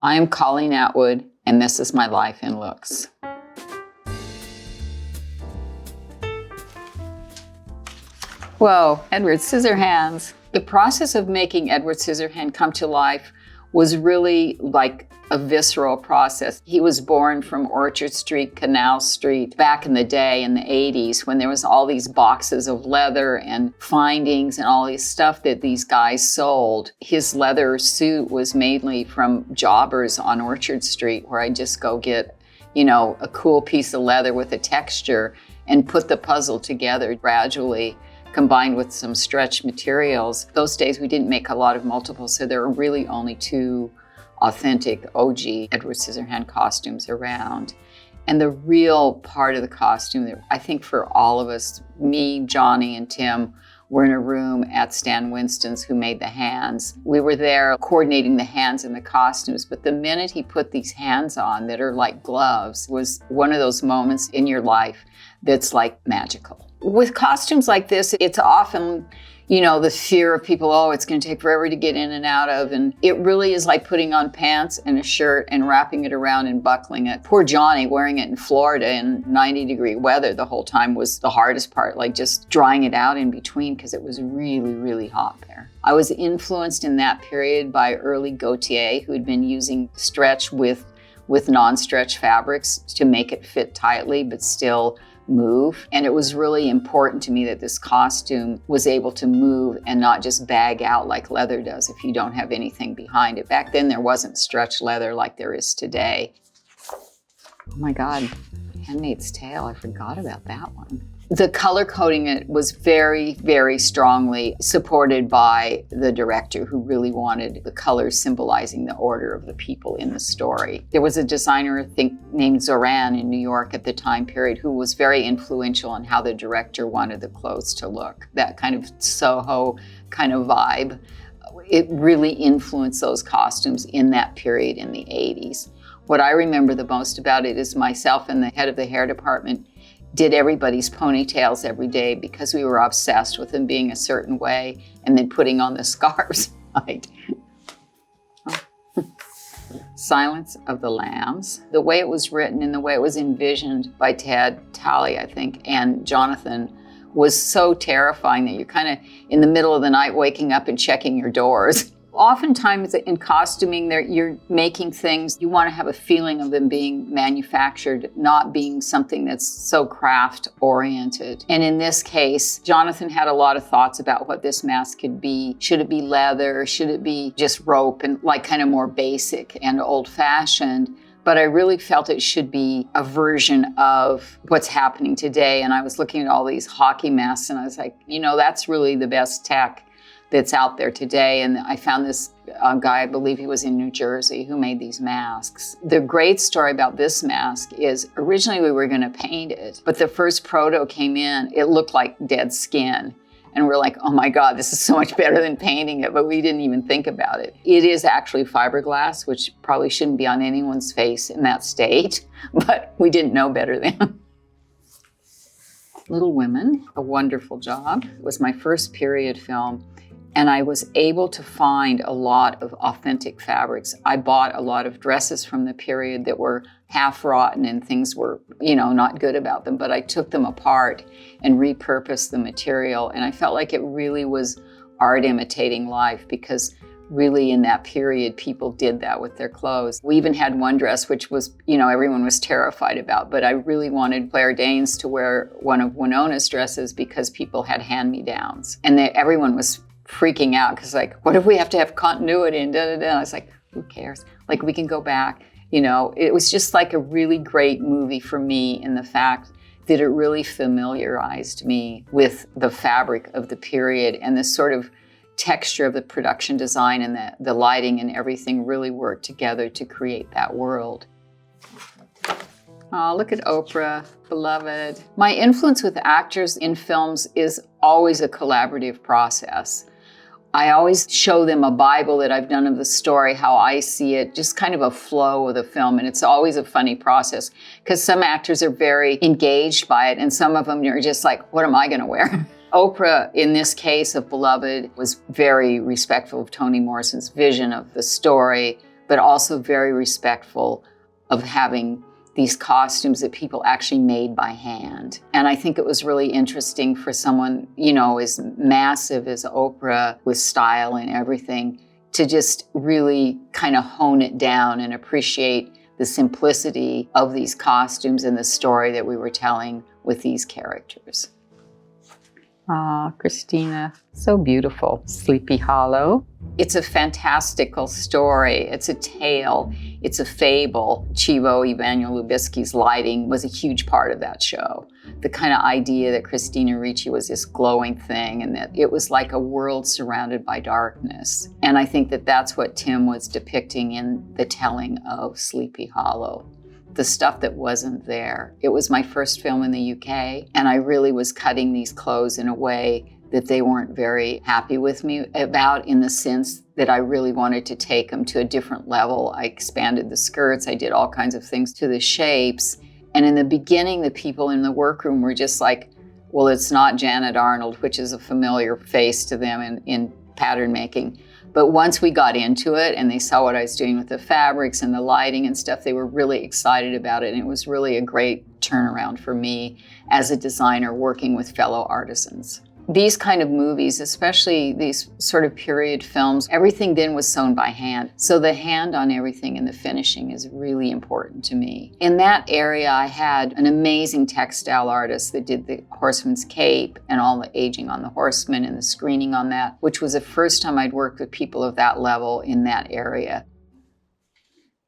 I am Colleen Atwood, and this is my life in looks. Whoa, Edward Scissorhands. The process of making Edward Scissorhands come to life was really like a visceral process. He was born from Orchard Street, Canal Street, back in the day in the 80s when there was all these boxes of leather and findings and all this stuff that these guys sold. His leather suit was mainly from jobbers on Orchard Street, where I just go get, a cool piece of leather with a texture and put the puzzle together gradually, combined with some stretch materials. Those days we didn't make a lot of multiples, so there were really only two authentic OG Edward Scissorhands costumes around. And the real part of the costume that I think for all of us, me, Johnny, and Tim, were in a room at Stan Winston's who made the hands. We were there coordinating the hands and the costumes, but the minute he put these hands on that are like gloves was one of those moments in your life that's like magical. With costumes like this, it's often, the fear of people, it's going to take forever to get in and out of. And it really is like putting on pants and a shirt and wrapping it around and buckling it. Poor Johnny wearing it in Florida in 90-degree weather the whole time was the hardest part, like just drying it out in between because it was really, really hot there. I was influenced in that period by early Gautier, who had been using stretch with non-stretch fabrics to make it fit tightly but still move. And it was really important to me that this costume was able to move and not just bag out like leather does if you don't have anything behind it. Back then there wasn't stretch leather like there is today. Oh my God, Handmaid's Tale, I forgot about that one. The color coding it was very, very strongly supported by the director, who really wanted the colors symbolizing the order of the people in the story. There was a designer, I think, named Zoran in New York at the time period, who was very influential in how the director wanted the clothes to look. That kind of Soho kind of vibe. It really influenced those costumes in that period in the 80s. What I remember the most about it is myself and the head of the hair department did everybody's ponytails every day because we were obsessed with them being a certain way and then putting on the scarves. Right? Silence of the Lambs. The way it was written and the way it was envisioned by Ted Talley, I think, and Jonathan was so terrifying that you're kind of in the middle of the night waking up and checking your doors. Oftentimes in costuming, you're making things, you want to have a feeling of them being manufactured, not being something that's so craft-oriented. And in this case, Jonathan had a lot of thoughts about what this mask could be. Should it be leather? Should it be just rope and like kind of more basic and old-fashioned? But I really felt it should be a version of what's happening today. And I was looking at all these hockey masks and I was like, that's really the best tech that's out there today. And I found this guy, I believe he was in New Jersey, who made these masks. The great story about this mask is originally we were going to paint it, but the first proto came in, it looked like dead skin. And we're like, oh my God, this is so much better than painting it, but we didn't even think about it. It is actually fiberglass, which probably shouldn't be on anyone's face in that state, but we didn't know better then. Little Women, a wonderful job. It was my first period film. And I was able to find a lot of authentic fabrics. I bought a lot of dresses from the period that were half rotten and things were, not good about them, but I took them apart and repurposed the material. And I felt like it really was art imitating life because really in that period, people did that with their clothes. We even had one dress, which was, everyone was terrified about, but I really wanted Claire Danes to wear one of Winona's dresses because people had hand-me-downs. And everyone was freaking out because what if we have to have continuity and da-da-da? I was like, who cares? We can go back. It was just like a really great movie for me in the fact that it really familiarized me with the fabric of the period and the sort of texture of the production design and the lighting and everything really worked together to create that world. Oh, look at Oprah, beloved. My influence with actors in films is always a collaborative process. I always show them a Bible that I've done of the story, how I see it, just kind of a flow of the film. And it's always a funny process because some actors are very engaged by it and some of them are just like, what am I going to wear? Oprah, in this case of Beloved, was very respectful of Toni Morrison's vision of the story, but also very respectful of having these costumes that people actually made by hand. And I think it was really interesting for someone, as massive as Oprah with style and everything, to just really kind of hone it down and appreciate the simplicity of these costumes and the story that we were telling with these characters. Ah, Christina, so beautiful. Sleepy Hollow. It's a fantastical story. It's a tale. It's a fable. Chivo Emanuel Lubisky's lighting was a huge part of that show. The kind of idea that Christina Ricci was this glowing thing and that it was like a world surrounded by darkness. And I think that that's what Tim was depicting in the telling of Sleepy Hollow. The stuff that wasn't there. It was my first film in the UK, and I really was cutting these clothes in a way that they weren't very happy with me about, in the sense that I really wanted to take them to a different level. I expanded the skirts, I did all kinds of things to the shapes. And in the beginning, the people in the workroom were just like, well, it's not Janet Arnold, which is a familiar face to them in pattern making. But once we got into it and they saw what I was doing with the fabrics and the lighting and stuff, they were really excited about it. And it was really a great turnaround for me as a designer working with fellow artisans. These kind of movies, especially these sort of period films, everything then was sewn by hand. So the hand on everything and the finishing is really important to me. In that area, I had an amazing textile artist that did the horseman's cape and all the aging on the horseman and the screening on that, which was the first time I'd worked with people of that level in that area.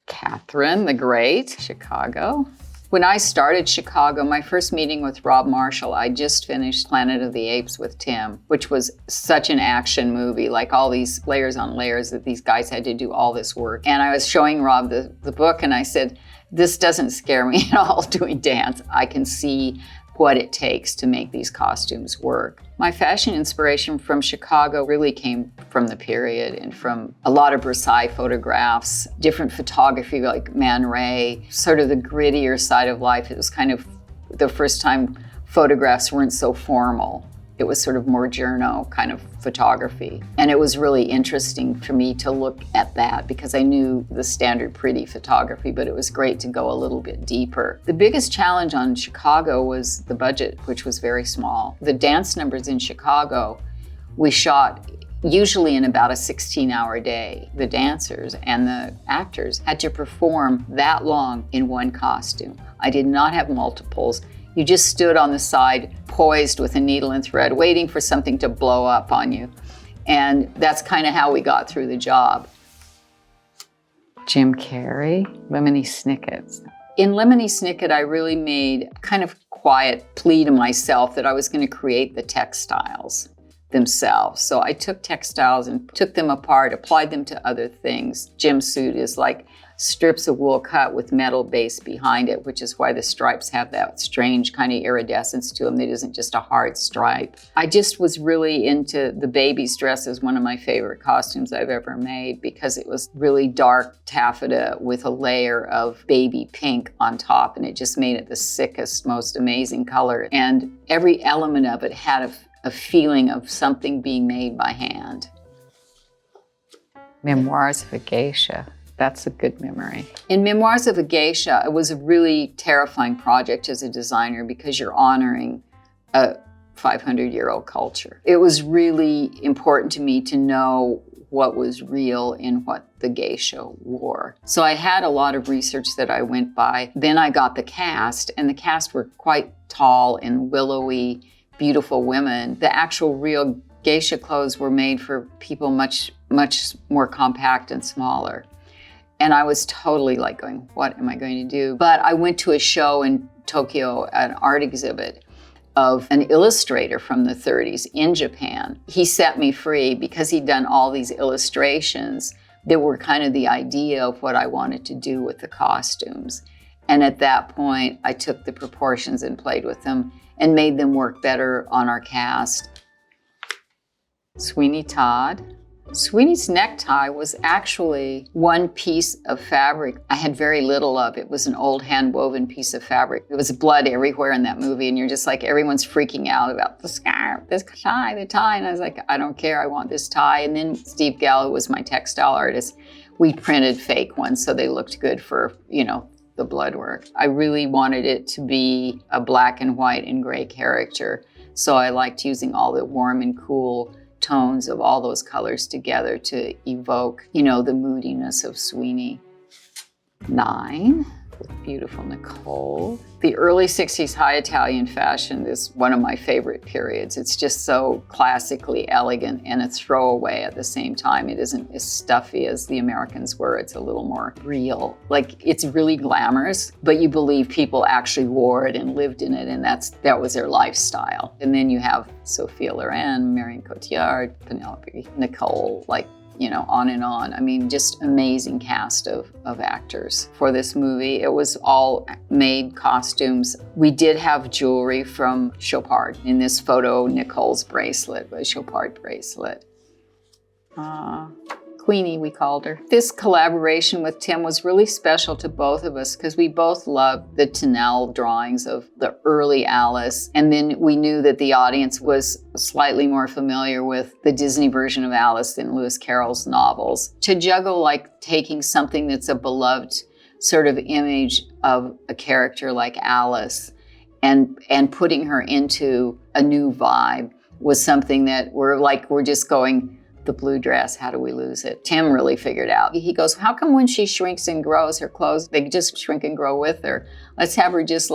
Catherine the Great, Chicago. When I started Chicago, my first meeting with Rob Marshall, I just finished Planet of the Apes with Tim, which was such an action movie, like all these layers on layers that these guys had to do all this work. And I was showing Rob the book and I said, this doesn't scare me at all doing dance. I can see what it takes to make these costumes work. My fashion inspiration from Chicago really came from the period and from a lot of Versailles photographs, different photography like Man Ray, sort of the grittier side of life. It was kind of the first time photographs weren't so formal. It was sort of more journo kind of photography. And it was really interesting for me to look at that because I knew the standard pretty photography, but it was great to go a little bit deeper. The biggest challenge on Chicago was the budget, which was very small. The dance numbers in Chicago, we shot usually in about a 16-hour day. The dancers and the actors had to perform that long in one costume. I did not have multiples. You just stood on the side, poised with a needle and thread, waiting for something to blow up on you. And that's kind of how we got through the job. Jim Carrey, Lemony Snicket. In Lemony Snicket, I really made kind of quiet plea to myself that I was going to create the textiles themselves. So I took textiles and took them apart, applied them to other things. Jim's suit is like strips of wool cut with metal base behind it, which is why the stripes have that strange kind of iridescence to them that isn't just a hard stripe. I just was really into the baby's dress as one of my favorite costumes I've ever made because it was really dark taffeta with a layer of baby pink on top, and it just made it the sickest, most amazing color. And every element of it had a feeling of something being made by hand. Memoirs of a Geisha. That's a good memory. In Memoirs of a Geisha, it was a really terrifying project as a designer because you're honoring a 500-year-old culture. It was really important to me to know what was real in what the geisha wore. So I had a lot of research that I went by. Then I got the cast, and the cast were quite tall and willowy, beautiful women. The actual real geisha clothes were made for people much, much more compact and smaller. And I was totally like going, what am I going to do? But I went to a show in Tokyo, an art exhibit of an illustrator from the 30s in Japan. He set me free because he'd done all these illustrations that were kind of the idea of what I wanted to do with the costumes. And at that point, I took the proportions and played with them and made them work better on our cast. Sweeney Todd. Sweeney's necktie was actually one piece of fabric I had very little of. It was an old hand-woven piece of fabric. There was blood everywhere in that movie, and you're just like, everyone's freaking out about the scarf, this tie, the tie. And I was like, I don't care, I want this tie. And then Steve Gallo was my textile artist. we printed fake ones so they looked good for, the blood work. I really wanted it to be a black and white and gray character. So I liked using all the warm and cool tones of all those colors together to evoke, the moodiness of Sweeney. 9, with beautiful Nicole. The early 60s high Italian fashion is one of my favorite periods. It's just so classically elegant and a throwaway at the same time. It isn't as stuffy as the Americans were. It's a little more real. Like, it's really glamorous, but you believe people actually wore it and lived in it, and that was their lifestyle. And then you have Sophia Loren, Marion Cotillard, Penelope, Nicole, on and on. I mean, just amazing cast of actors for this movie. It was all made costumes. We did have jewelry from Chopard. In this photo, Nicole's bracelet was a Chopard bracelet. Queenie, we called her. This collaboration with Tim was really special to both of us because we both loved the Tinel drawings of the early Alice. And then we knew that the audience was slightly more familiar with the Disney version of Alice than Lewis Carroll's novels. To juggle taking something that's a beloved sort of image of a character like Alice and putting her into a new vibe was something that we're just going, the blue dress, how do we lose it? Tim really figured out. He goes, how come when she shrinks and grows, her clothes, they just shrink and grow with her? Let's have her just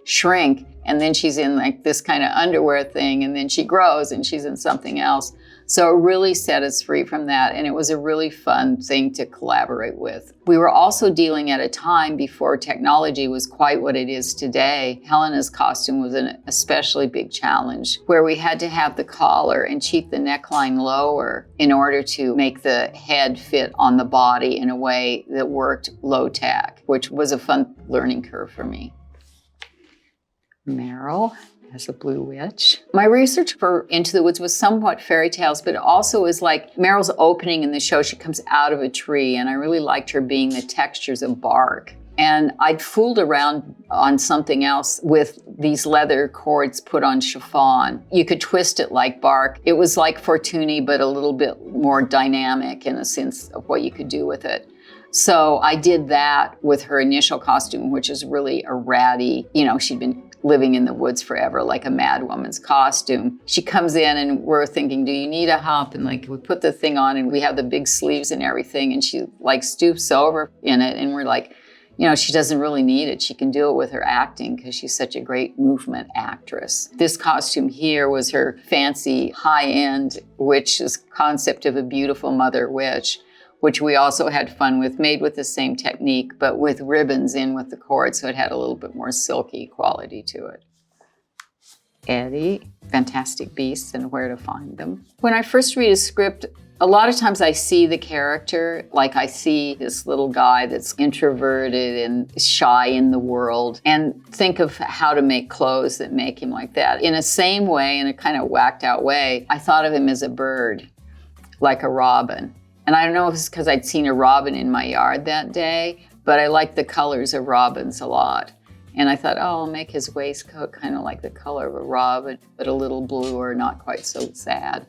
shrink, and then she's in this kind of underwear thing, and then she grows and she's in something else. So it really set us free from that, and it was a really fun thing to collaborate with. We were also dealing at a time before technology was quite what it is today. Helena's costume was an especially big challenge, where we had to have the collar and keep the neckline lower in order to make the head fit on the body in a way that worked low tech, which was a fun learning curve for me. Morell as a blue witch. My research for Into the Woods was somewhat fairy tales, but it also is Meryl's opening in the show. She comes out of a tree, and I really liked her being the textures of bark. And I'd fooled around on something else with these leather cords put on chiffon. You could twist it like bark. It was like Fortuny, but a little bit more dynamic in a sense of what you could do with it. So I did that with her initial costume, which is really a ratty, she'd been living in the woods forever, like a mad woman's costume. She comes in and we're thinking, do you need a hump? And we put the thing on and we have the big sleeves and everything. And she stoops over in it. And we're she doesn't really need it. She can do it with her acting because she's such a great movement actress. This costume here was her fancy high-end witch's concept of a beautiful mother witch, which we also had fun with, made with the same technique, but with ribbons in with the cord, so it had a little bit more silky quality to it. Eddie, Fantastic Beasts and Where to Find Them. When I first read a script, a lot of times I see the character, I see this little guy that's introverted and shy in the world, and think of how to make clothes that make him like that. In a same way, in a kind of whacked out way, I thought of him as a bird, like a robin. And I don't know if it's because I'd seen a robin in my yard that day, but I liked the colors of robins a lot. And I thought, I'll make his waistcoat kind of like the color of a robin, but a little bluer, not quite so sad.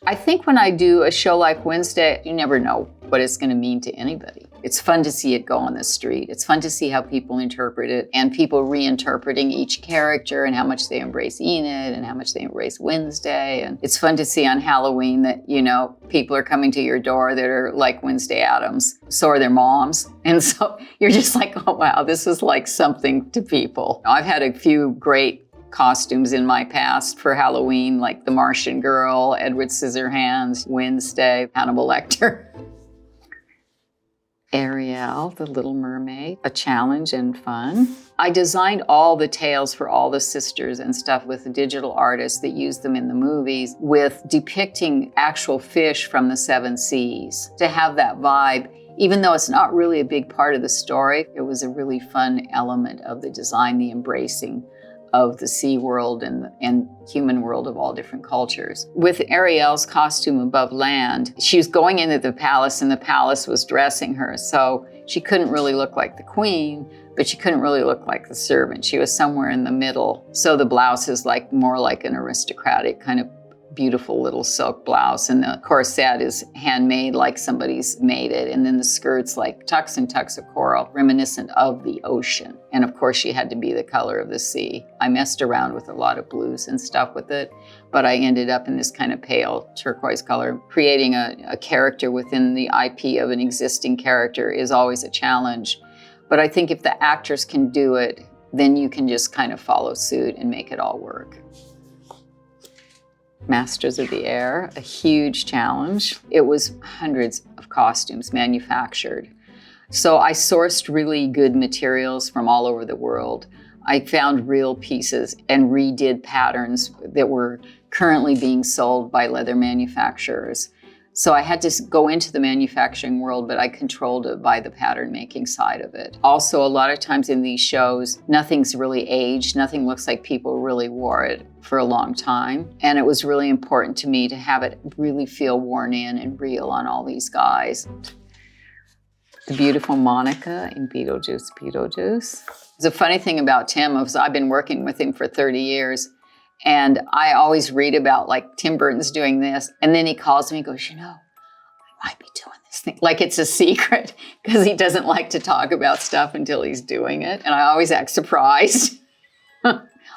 I think when I do a show like Wednesday, you never know what it's going to mean to anybody. It's fun to see it go on the street. It's fun to see how people interpret it and people reinterpreting each character and how much they embrace Enid and how much they embrace Wednesday. And it's fun to see on Halloween that, people are coming to your door that are like Wednesday Addams. So are their moms. And so you're just oh, wow, this is something to people. I've had a few great costumes in my past for Halloween, like the Martian Girl, Edward Scissorhands, Wednesday, Hannibal Lecter. Ariel, the Little Mermaid, a challenge and fun. I designed all the tails for all the sisters and stuff with the digital artists that used them in the movies, with depicting actual fish from the seven seas. To have that vibe, even though it's not really a big part of the story, it was a really fun element of the design, the embracing of the sea world and human world of all different cultures. With Ariel's costume above land, she was going into the palace and the palace was dressing her. So she couldn't really look like the queen, but she couldn't really look like the servant. She was somewhere in the middle. So the blouse is more like an aristocratic kind of beautiful little silk blouse, and the corset is handmade like somebody's made it, and then the skirt's like tucks and tucks of coral, reminiscent of the ocean. And of course she had to be the color of the sea. I messed around with a lot of blues and stuff with it, but I ended up in this kind of pale turquoise color. Creating a character within the IP of an existing character is always a challenge, but I think if the actors can do it, then you can just kind of follow suit and make it all work. Masters of the Air, a huge challenge. It was hundreds of costumes manufactured. So I sourced really good materials from all over the world. I found real pieces and redid patterns that were currently being sold by leather manufacturers. So I had to go into the manufacturing world, but I controlled it by the pattern making side of it. Also, a lot of times in these shows, nothing's really aged. Nothing looks like people really wore it for a long time. And it was really important to me to have it really feel worn in and real on all these guys. The beautiful Monica in Beetlejuice Beetlejuice. The funny thing about Tim is I've been working with him for 30 years. And I always read about like Tim Burton's doing this. And then he calls me and goes, you know, I might be doing this thing. Like it's a secret because he doesn't like to talk about stuff until he's doing it. And I always act surprised.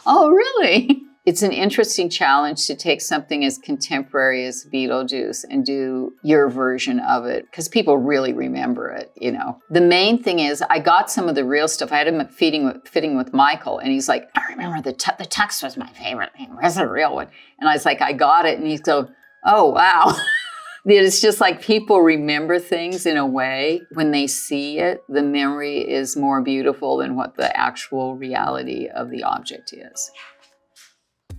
Oh, really? It's an interesting challenge to take something as contemporary as Beetlejuice and do your version of it because people really remember it, you know. The main thing is I got some of the real stuff. I had him fitting with Michael, and he's like, I remember the tux was my favorite thing. Where's the real one? And I was like, I got it. And he's go, oh, wow. It's just like people remember things in a way. When they see it, the memory is more beautiful than what the actual reality of the object is.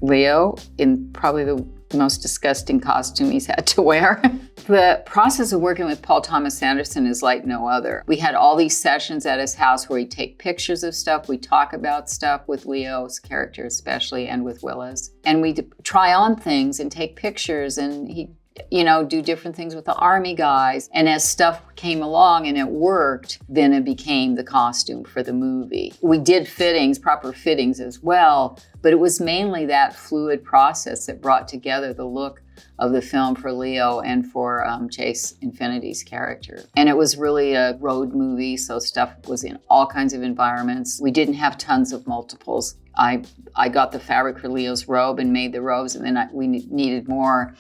Leo in probably the most disgusting costume he's had to wear. The process of working with Paul Thomas Anderson is like no other. We had all these sessions at his house where he'd take pictures of stuff. We talk about stuff with Leo's character especially and with Willa's. And we'd try on things and take pictures, and he'd do different things with the army guys. And as stuff came along and it worked, then it became the costume for the movie. We did fittings, proper fittings as well, but it was mainly that fluid process that brought together the look of the film for Leo and for Chase Infinity's character. And it was really a road movie, so stuff was in all kinds of environments. We didn't have tons of multiples. I got the fabric for Leo's robe and made the robes, and then we needed more.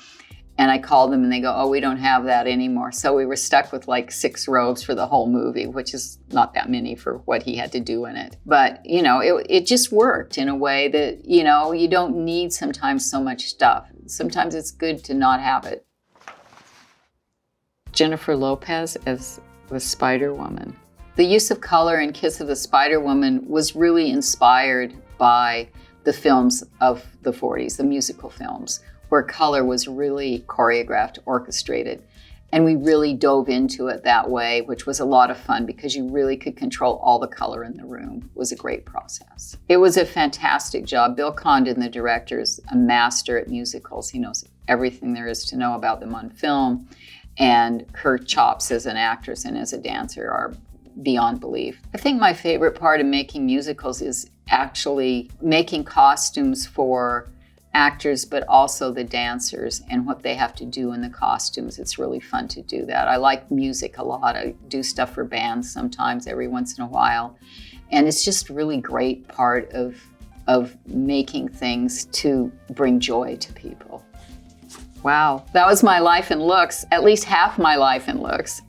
And I called them and they go, oh, we don't have that anymore. So we were stuck with like 6 robes for the whole movie, which is not that many for what he had to do in it. But, it just worked in a way that, you don't need sometimes so much stuff. Sometimes it's good to not have it. Jennifer Lopez as the Spider-Woman. The use of color in Kiss of the Spider-Woman was really inspired by the films of the 40s, the musical films, where color was really choreographed, orchestrated. And we really dove into it that way, which was a lot of fun because you really could control all the color in the room. It was a great process. It was a fantastic job. Bill Condon, the director, is a master at musicals. He knows everything there is to know about them on film. And her chops as an actress and as a dancer are beyond belief. I think my favorite part of making musicals is actually making costumes for actors, but also the dancers and what they have to do in the costumes. It's really fun to do that. I like music a lot. I do stuff for bands sometimes every once in a while. And it's just really great part of making things to bring joy to people. Wow, that was my life in looks, at least half my life in looks.